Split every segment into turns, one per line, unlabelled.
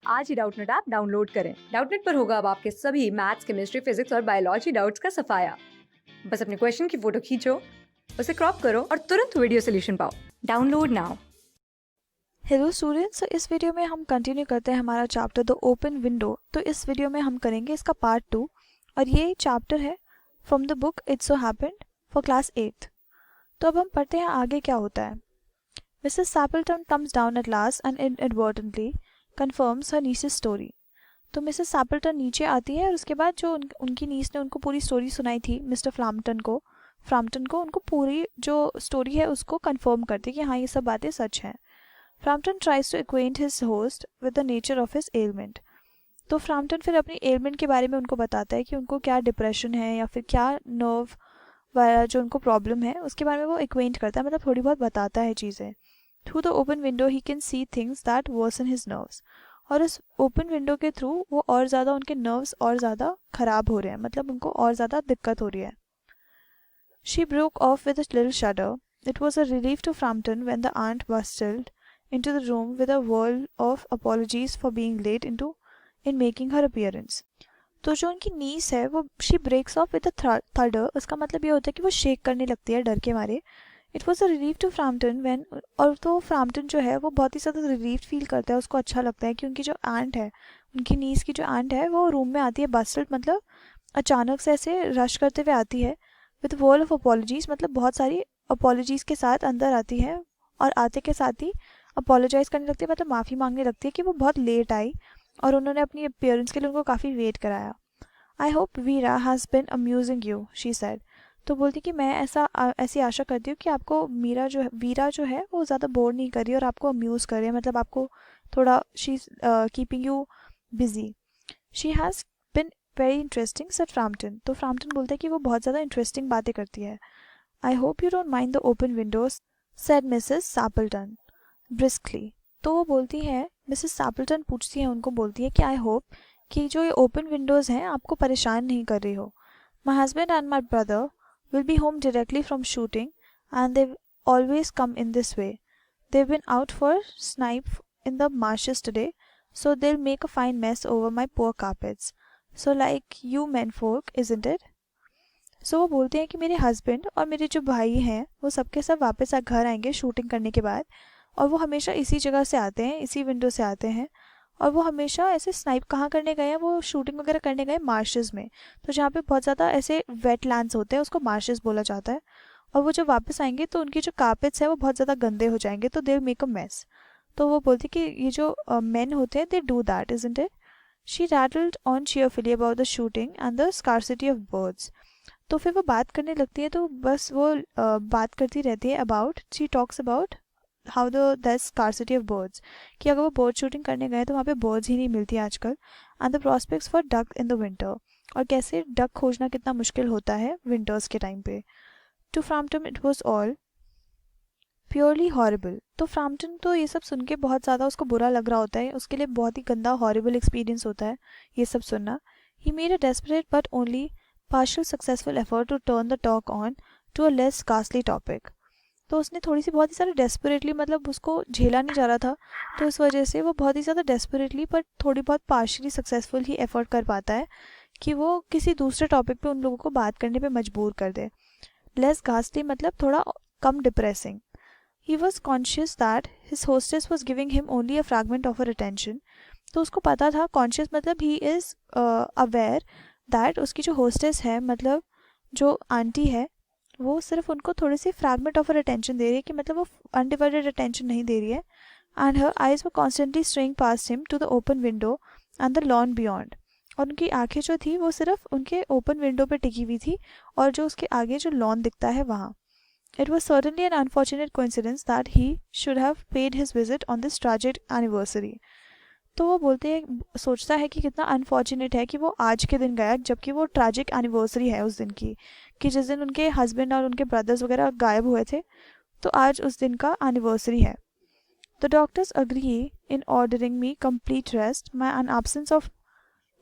आज ही Doubtnut app download करें। Doubtnut पर होगा अब आपके सभी मैथ्स, केमिस्ट्री, फिजिक्स और बायोलॉजी डाउट्स का सफाया। बस अपने क्वेश्चन की फोटो खींचो, उसे क्रॉप करो और तुरंत वीडियो सोल्यूशन पाओ। Download now.
हेलो स्टूडेंट्स, इस वीडियो में हम कंटिन्यू करते हैं हमारा चैप्टर द ओपन विंडो। तो इस वीडियो में हम करेंगे इसका पार्ट 2 और ये चैप्टर है from the book it's so happened for class 8। तो अब हम पढ़ते हैं आगे क्या होता है। Mrs Sappleton comes down at last and inadvertently confirms her niece's story. तो मिसेस सैपल्टन नीचे आती है और उसके बाद जो उनकी नीस ने उनको पूरी स्टोरी सुनाई थी मिस्टर फ्राम्पटन को उनको पूरी जो स्टोरी है उसको कंफर्म करती है कि हाँ ये सब बातें सच हैं। Frampton tries to acquaint his host with the nature of his ailment। तो फ्रैम्पटन फिर अपनी एलिमेंट के बारे में उनको बताता है कि उनको क्या डिप्रेशन है या फिर क्या नर्व वाला जो उनको प्रॉब्लम है उसके बारे में वो एक्वेंट करता है, मतलब थोड़ी बहुत बताता है चीज़ें। Through the open window he can see things that worsen his nerves. और इस ओपन विंडो के थ्रू वो और ज़्यादा उनके नर्व्स और ज़्यादा ख़राब हो रहे हैं, मतलब उनको और ज़्यादा दिक्कत हो रही है। She broke of with a little shudder. It was a relief to Frampton when the aunt bustled into the room with a whirl of apologies for being late in making her appearance। तो जो उनकी niece है वो she breaks off with a shudder, उसका मतलब ये होता है कि वो शेक करने लगती है डर के मारे। It was a relief to Framton when, और तो फ्रैम्पटन जो है वो बहुत ही ज़्यादा रिलीफ फील करता है, उसको अच्छा लगता है कि उनकी जो आंट है, उनकी नीस की जो आंट है वो रूम में आती है। बस्टल्ड मतलब अचानक से ऐसे रश करते हुए आती है। विद वॉल ऑफ अपॉलॉजीज मतलब बहुत सारी अपॉलॉजीज के साथ अंदर आती है और आते के साथ ही अपोलोजाइज़ करने लगती है, मतलब माफ़ी मांगने लगती है कि वो बहुत लेट आई और उन्होंने अपनी अपीयरेंस के लिए उनको काफ़ी वेट कराया। I hope Vera has been amusing you, she said. तो बोलती कि मैं ऐसी आशा करती हूँ कि आपको वीरा जो है वो ज़्यादा बोर नहीं कर रही और आपको अम्यूज़ कर रही है, मतलब आपको थोड़ा she keeping you busy. She has been very interesting said Frampton. तो फ्रैम्पटन बोलता है कि वो बहुत ज़्यादा इंटरेस्टिंग बातें करती है। I hope you don't mind the open windows said Mrs Sappleton briskly. तो वो बोलती है, मिसेस सैपल्टन पूछती है उनको, बोलती है कि आई होप कि जो ये ओपन विंडोज़ हैं आपको परेशान नहीं कर रही हो। My husband and my brother will be home directly from shooting and they always come in this way. They've been out for snipe in the marshes today, so they'll make a fine mess over my poor carpets. So like you men folk, isn't it? सो वो बोलते हैं कि मेरे husband और मेरे जो भाई हैं वो सबके सब वापस घर आएंगे शूटिंग करने के बाद, और वो हमेशा इसी जगह से आते हैं, इसी विंडो से आते हैं। और वो हमेशा ऐसे स्नाइप कहाँ करने गए हैं, वो शूटिंग वगैरह करने गए मार्शेस में। तो जहाँ पे बहुत ज़्यादा ऐसे वेट लैंड्स होते हैं उसको मार्शेस बोला जाता है। और वो जब वापस आएंगे तो उनकी जो कार्पेट्स है वो बहुत ज़्यादा गंदे हो जाएंगे, तो दे मेक अ मेस। तो वो बोलती कि ये जो मेन होते हैं they do that, isn't it? She rattled on cheerfully about the shooting and the scarcity of birds। तो फिर वो बात करने लगती है, तो बस वो बात करती रहती है about, she talks about how the scarcity of birds, कि अगर वो बर्ड शूटिंग करने गए तो वहाँ पे बर्ड्स ही नहीं मिलती आजकल। And the prospects for duck in the winter, और कैसे डक खोजना कितना मुश्किल होता है विंटर्स के टाइम पे। To Framton it was all purely horrible. तो फ्रैम्पटन तो ये सब सुन के बहुत ज़्यादा उसको बुरा लग रहा होता है, उसके लिए बहुत ही गंदा हॉरिबल एक्सपीरियंस होता है ये सब सुनना। He made a desperate but only partial successful effort to turn the talk on to a less ghastly topic। तो उसने थोड़ी सी बहुत ही ज़्यादा डेस्परेटली, मतलब उसको झेला नहीं जा रहा था, तो इस वजह से वो बहुत ही ज़्यादा डेस्परेटली पर थोड़ी बहुत पार्शली सक्सेसफुल ही एफर्ट कर पाता है कि वो किसी दूसरे टॉपिक पे उन लोगों को बात करने पे मजबूर कर दे। लेस घासली मतलब थोड़ा कम depressing. He was conscious that his hostess was giving him only a fragment of her attention. तो उसको पता था, कॉन्शियस मतलब ही इज़ अवेयर दैट उसकी जो होस्टेस है, मतलब जो आंटी है, वो सिर्फ उनको थोड़ी सी फ्रैगमेंट ऑफ हर अटेंशन दे रही है, कि मतलब वो अनडिवाइडेड अटेंशन नहीं दे रही है। And her eyes were constantly straying past him to the open window and the lawn beyond. और उनकी आंखें जो थी वो सिर्फ उनके ओपन विंडो पे टिकी हुई थी और जो उसके आगे जो लॉन दिखता है वहाँ। It was certainly an unfortunate coincidence that he should have paid his visit on this tragic anniversary. तो वो बोलते हैं, सोचता है कि कितना अनफॉर्चुनेट है कि वो आज के दिन गया, जबकि वो ट्रैजिक एनिवर्सरी है उस दिन की, कि जिस दिन उनके हस्बैंड और उनके ब्रदर्स वगैरह गायब हुए थे, तो आज उस दिन का एनिवर्सरी है। The doctors agree in ordering me complete rest, my an absence of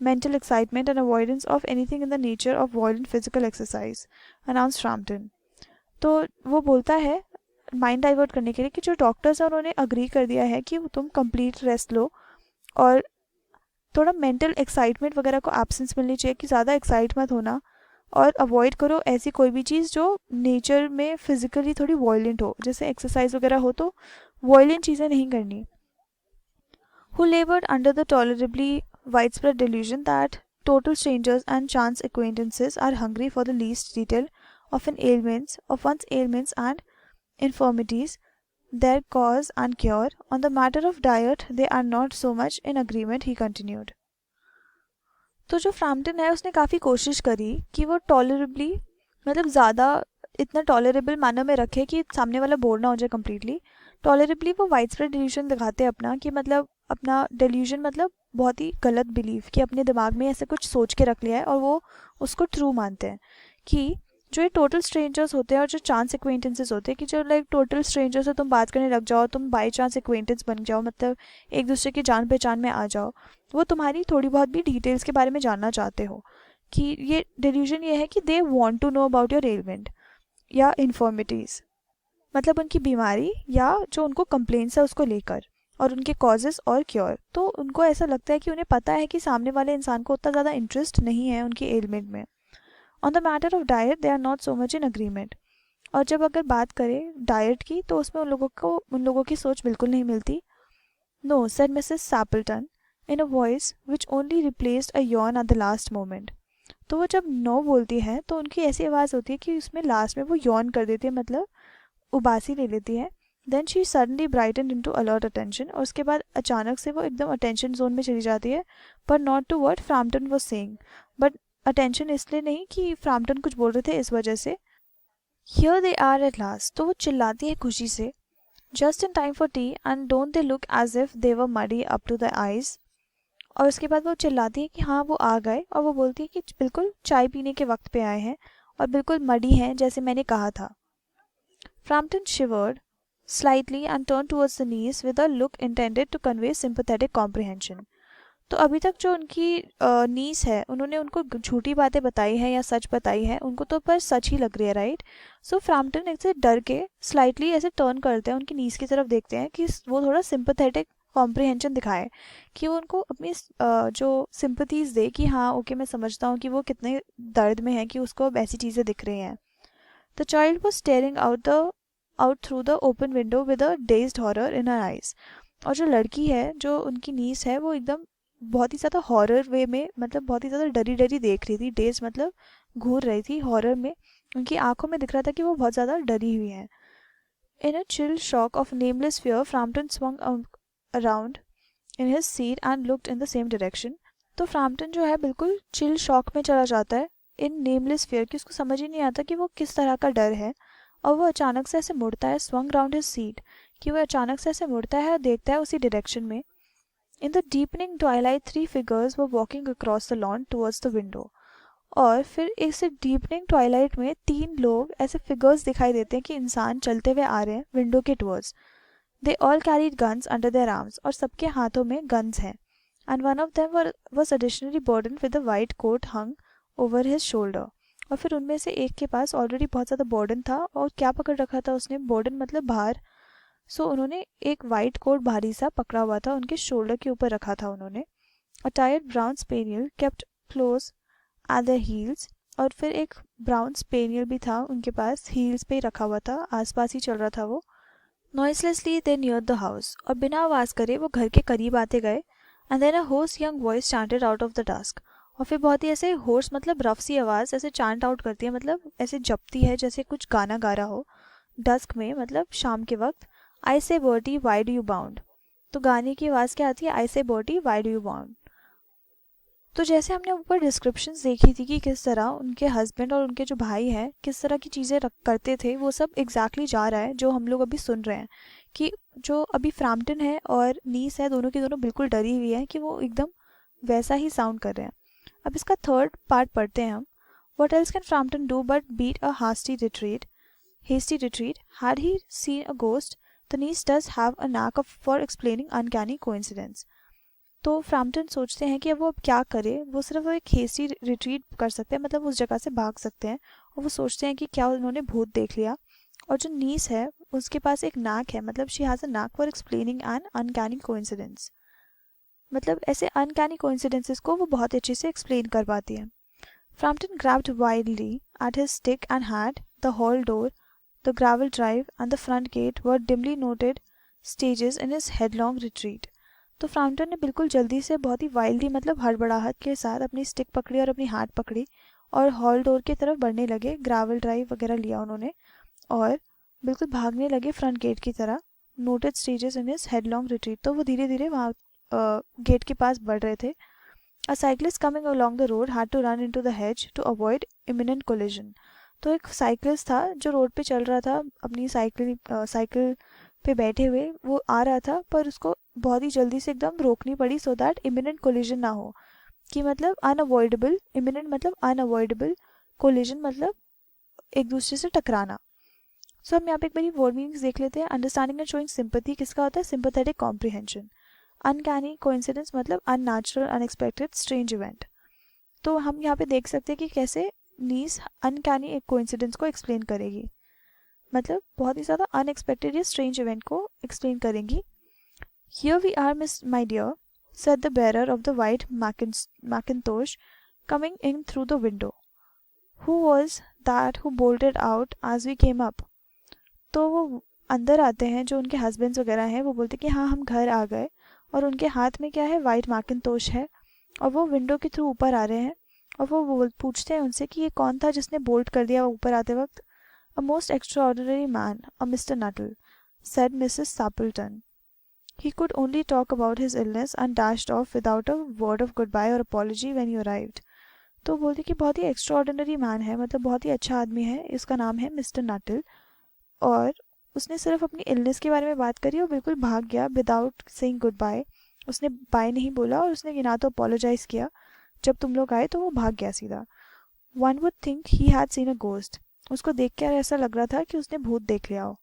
mental excitement and avoidance of anything in the nature of violent physical exercise, announced Frampton। तो वो बोलता है माइंड डाइवर्ट करने के लिए कि जो डॉक्टर्स हैं उन्होंने अग्री कर दिया है कि तुम कंप्लीट रेस्ट लो और थोड़ा मेंटल एक्साइटमेंट वगैरह को एब्सेंस मिलनी चाहिए, कि ज़्यादा एक्साइट मत होना, और अवॉइड करो ऐसी कोई भी चीज़ जो नेचर में फिजिकली थोड़ी वॉयलेंट हो, जैसे एक्सरसाइज वगैरह हो तो वॉयलेंट चीज़ें नहीं करनी. Who labored under the tolerably widespread delusion that total strangers and chance acquaintances are hungry for the least detail of one's ailments and infirmities, their cause and cure. On the matter of diet, they are not so much in agreement, he continued. तो जो Frampton है उसने काफ़ी कोशिश करी कि वो टॉलरेबली, मतलब ज़्यादा इतना टॉलरेबल मैनर में रखे कि सामने वाला बोर ना हो जाए कम्प्लीटली. टॉलरेबली वो वाइड स्प्रेड डिल्यूजन दिखाते हैं अपना, कि मतलब अपना डिल्यूजन मतलब बहुत ही गलत बिलीफ, कि अपने दिमाग में ऐसे कुछ सोच के रख लिया है और वो उसको ट्रू मानते हैं. कि जो ये टोटल स्ट्रेंजर्स होते हैं और जो चांस एक्वेंटेंसेस होते हैं, कि जो लाइक टोटल स्ट्रेंजर से तुम बात करने लग जाओ, तुम बाई चांस एक्वेंटेंस बन जाओ, मतलब एक दूसरे की जान पहचान में आ जाओ, वो तुम्हारी थोड़ी बहुत भी डिटेल्स के बारे में जानना चाहते हो. कि ये डिल्यूजन ये है कि they want to know about your element या इन्फॉर्मिटीज़, मतलब उनकी बीमारी या जो उनको कंप्लेंट्स है उसको लेकर, और उनके कॉजेज़ और क्योर. तो उनको ऐसा लगता है कि उन्हें पता है कि सामने वाले इंसान को उतना ज़्यादा इंटरेस्ट नहीं है उनके एलिमेंट में. On the matter of diet they are not so much in agreement. और जब अगर बात करें डाइट की तो उसमें उन लोगों की सोच बिल्कुल नहीं मिलती. No, said Mrs Sappleton in a voice which only replaced a yawn at the last moment. तो वो जब नो बोलती है तो उनकी ऐसी आवाज़ होती है कि उसमें लास्ट में वो यॉन कर देती है, मतलब उबासी ले लेती है. Then she suddenly brighten into alert attention, और उसके बाद अचानक से वो एकदम अटेंशन जोन में चली जाती है, पर not to what Frampton was saying, but attention इसलिए नहीं कि फ्रैम्पटन कुछ बोल रहे थे इस वजह से. Here they are at last, तो वो चिल्लाती है खुशी से, just in time for tea and don't they look as if they were muddy up to the eyes. और उसके बाद वो चिल्लाती है कि हाँ वो आ गए, और वो बोलती है कि बिल्कुल चाय पीने के वक्त पे आए हैं और बिल्कुल मडी हैं जैसे मैंने कहा था. Frampton shivered slightly and turned towards the niece with a look intended to convey sympathetic comprehension. तो अभी तक जो उनकी नीस है उन्होंने उनको झूठी बातें बताई है या सच बताई है, उनको तो पर सच ही लग रही है, राइट. सो फ्रैम्पटन ऐसे डर के स्लाइटली ऐसे टर्न करते हैं, उनकी नीस की तरफ देखते हैं कि वो थोड़ा सिंपथेटिक कॉम्प्रिहेंशन दिखाए, कि वो उनको अपनी जो सिंपथीज दे कि हाँ ओके मैं समझता हूँ कि वो कितने दर्द में है कि उसको अब ऐसी चीज़ें दिख रही हैं. The child was staring out through the open window with a dazed horror in her eyes. और जो लड़की है जो उनकी नीस है वो एकदम बहुत ही ज़्यादा हॉरर वे में, मतलब बहुत ही ज़्यादा डरी डरी देख रही थी. डेज मतलब घूर रही थी हॉरर में, उनकी आंखों में दिख रहा था कि वो बहुत ज़्यादा डरी हुई हैं. In a chill shock of nameless fear Framton swung around in his seat and looked in the same direction. तो फ्रैम्पटन जो है बिल्कुल चिल शॉक में चला जाता है, इन नेमलेस फियर, कि उसको समझ ही नहीं आता कि वो किस तरह का डर है. और वो अचानक से ऐसे मुड़ता है, swung round his seat, कि वो अचानक से ऐसे मुड़ता है और देखता है उसी डायरेक्शन में. In the deepening Twilight 3 figures were walking across the lawn towards the window. और फिर इस डीपनिंग ट्वाइलाइट में 3 लोग ऐसे फिगर्स दिखाई देते हैं कि इंसान चलते हुए आ रहे हैं विंडो के towards. They all carried guns under their arms, और सबके हाथों में गन्स हैं. And one of them was additionally burden with a white coat hung over his shoulder. और फिर उनमें से एक के पास ऑलरेडी बहुत ज़्यादा बर्डन था, और क्या पकड़ रखा था उसने, बर्डन मतलब भार. सो उन्होंने एक वाइट कोट भारी सा पकड़ा हुआ था, उनके शोल्डर के ऊपर रखा था उन्होंने. A tired brown spaniel kept close at their heels, और फिर एक ब्राउन स्पेनियल भी था उनके पास, हील्स पे ही रखा हुआ था, आसपास ही चल रहा था वो. नॉइसलेसली दे नियर द हाउस, और बिना आवाज़ करे वो घर के करीब आते गए. And then a hoarse young voice chanted out of the dusk, और फिर बहुत ही ऐसे होर्स मतलब रफ सी आवाज़ ऐसे चांट आउट करती है, मतलब ऐसे जपती है जैसे कुछ गाना गा रहा हो डस्क में, मतलब शाम के वक्त. आई से Bertie why do you bound. तो गाने की आवाज़ क्या आती है, आई से Bertie why do you bound. तो जैसे हमने ऊपर डिस्क्रिप्शंस देखी थी कि किस तरह उनके हस्बैंड और उनके जो भाई हैं किस तरह की चीज़ें करते थे, वो सब एग्जैक्टली जा रहा है जो हम लोग अभी सुन रहे हैं. कि जो अभी फ्रैम्पटन है और नीस है दोनों की दोनों बिल्कुल डरी हुई है, कि वो एकदम वैसा ही साउंड कर रहे हैं. अब इसका थर्ड पार्ट पढ़ते हैं हम. What else can Frampton do but beat a hasty retreat? Had he seen a ghost? The niece does have a knack for explaining uncanny coincidence. तो फ्रैम्पटन सोचते हैं कि अब वो अब क्या करे, वो सिर्फ एक हेस्टी रिट्रीट कर सकते हैं, मतलब उस जगह से भाग सकते हैं. और वो सोचते हैं कि क्या उन्होंने भूत देख लिया. और जो नीस है उसके पास एक नाक है, मतलब she has a knack for explaining an uncanny coincidence. मतलब ऐसे अनकैनी कोइंसिडेंसेस को वो बहुत अच्छे से एक्सप्लेन कर पाती है. Frampton grabbed wildly at his stick and had the hall door, the gravel drive, and the front gate were dimly noted stages in his headlong retreat. तो फ्रैम्पटन ने बिल्कुल जल्दी से बहुत ही वाइल्डली मतलब हड़बड़ाहट के साथ अपनी स्टिक पकड़ी और अपनी हाथ पकड़ी और हॉल डोर की तरफ बढ़ने लगे. ग्रावल ड्राइव वगैरह लिया उन्होंने और बिल्कुल भागने लगे फ्रंट गेट की तरह. Noted stages in his headlong retreat, तो वो धीरे धीरे वहाँ गेट के पास बढ़ रहे थे. A cyclist coming along the road had to run into the hedge to avoid imminent collision. तो एक साइकिलिस्ट था जो रोड पे चल रहा था अपनी साइकिल पे बैठे हुए, वो आ रहा था पर उसको बहुत ही जल्दी से एकदम रोकनी पड़ी सो दैट इमिनेंट कोलिजन ना हो. कि मतलब अनअवॉइडेबल, इमिनेंट मतलब अनअवॉइडेबल, कोलिजन मतलब एक दूसरे से टकराना. सो हम यहाँ पे एक बारी वर्ड मीनिंग्स देख लेते हैं. अंडरस्टैंडिंग एंड शोइंग सिंपैथी किसका होता है? Sympathetic comprehension. अनकैनी कोइंसिडेंस मतलब अननेचुरल, अनएक्सपेक्टेड, स्ट्रेंज इवेंट. तो हम यहाँ पे देख सकते हैं कि कैसे नीस अनकैनी एक कोइंसिडेंस को एक्सप्लेन करेगी, मतलब बहुत ही ज़्यादा अनएक्सपेक्टेड या स्ट्रेंज इवेंट को एक्सप्लेन करेंगी. Here we are miss my dear, said the bearer of the white mackintosh coming in through the window. Who was that who bolted out as we came up. तो वो अंदर आते हैं जो उनके husbands वगैरह हैं, वो बोलते कि हाँ हम घर आ गए, और उनके हाथ में क्या है? वाइट मैकिनतोश है, और वो विंडो के थ्रू ऊपर आ रहे हैं. और वो पूछते हैं उनसे कि ये कौन था जिसने बोल्ट कर दिया ऊपर आते वक्त. A most extraordinary man, a mister Nuttall, said Mrs. Stapleton. He could only talk about his illness and dashed off without a word of goodbye or apology when you arrived. तो बोलते कि बहुत ही extraordinary man है, मतलब बहुत ही अच्छा आदमी है, इसका नाम है मिस्टर नटल, और उसने सिर्फ अपनी इलनेस के बारे में बात करी और बिल्कुल भाग गया विदाउट सेइंग गुड बाय. उसने बाय नहीं बोला और उसने ना तो अपोलोजाइज किया. जब तुम लोग आए तो वो भाग गया सीधा. One would think he had seen a ghost. उसको देख कर ऐसा लग रहा था कि उसने भूत देख लिया हो.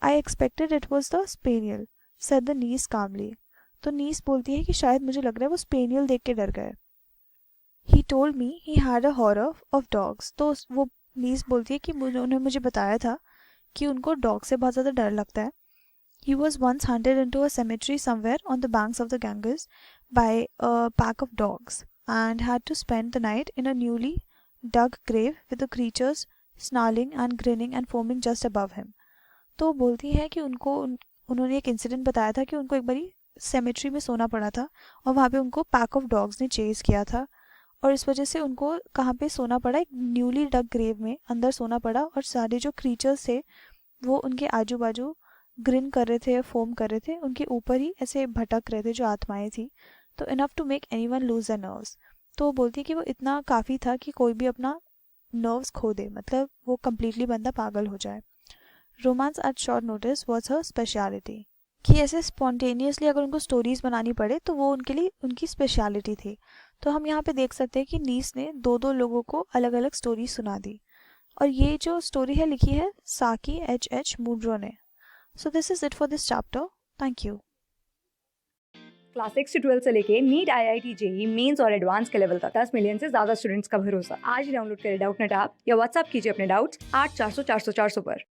I expected it was the spaniel, said the niece calmly. तो नीस बोलती है कि शायद मुझे लग रहा है वो स्पेनियल देख के डर गए. He told me he had a horror of dogs. तो वो नीस बोलती है कि उन्होंने मुझे बताया था कि उनको डॉग से बहुत ज़्यादा डर लगता है. He was once hunted into a cemetery somewhere on the banks of the Ganges by a pack of dogs and had to spend the night in a newly dug grave with the creatures snarling and grinning and foaming just above him. तो बोलती है कि उन्होंने एक incident बताया था कि उनको एक बारी सेमेट्री में सोना पड़ा था और वहाँ पे उनको पैक ऑफ डॉग्स ने चेज किया था, और इस वजह से उनको कहाँ पे सोना पड़ा? एक न्यूली डग ग्रेव में अंदर सोना पड़ा, और सारे जो क्रीचर्स थे वो उनके आजू बाजू ग्रिन कर रहे थे या फोम कर रहे थे, उनके ऊपर ही ऐसे भटक रहे थे जो आत्माएं थी. तो enough to make anyone lose the nerves. तो वो बोलती है कि वो इतना काफ़ी था कि कोई भी अपना नर्व्स खो दे, मतलब वो कम्प्लीटली बंदा पागल हो जाए. Romance at short notice was her speciality. कि ऐसे स्पॉन्टेनियसली अगर उनको स्टोरीज बनानी पड़े तो वो उनके लिए उनकी स्पेशलिटी थी. तो हम यहाँ पे देख सकते हैं कि नीस ने दो दो लोगों को अलग अलग स्टोरी सुना दी, और ये जो स्टोरी है लिखी है साकी H.H. मुनरो ने. So this is it for this chapter. Thank you.
Class 6 से 12 से लेके नीट, IIT, JEE मेंस और एडवांस के लेवल तक 10 मिलियन से ज्यादा स्टूडेंट्स का भरोसा. आज ही डाउनलोड करें डाउटनेट ऐप या व्हाट्सएप कीजिए अपने डाउट्स 8400 400 400 पर.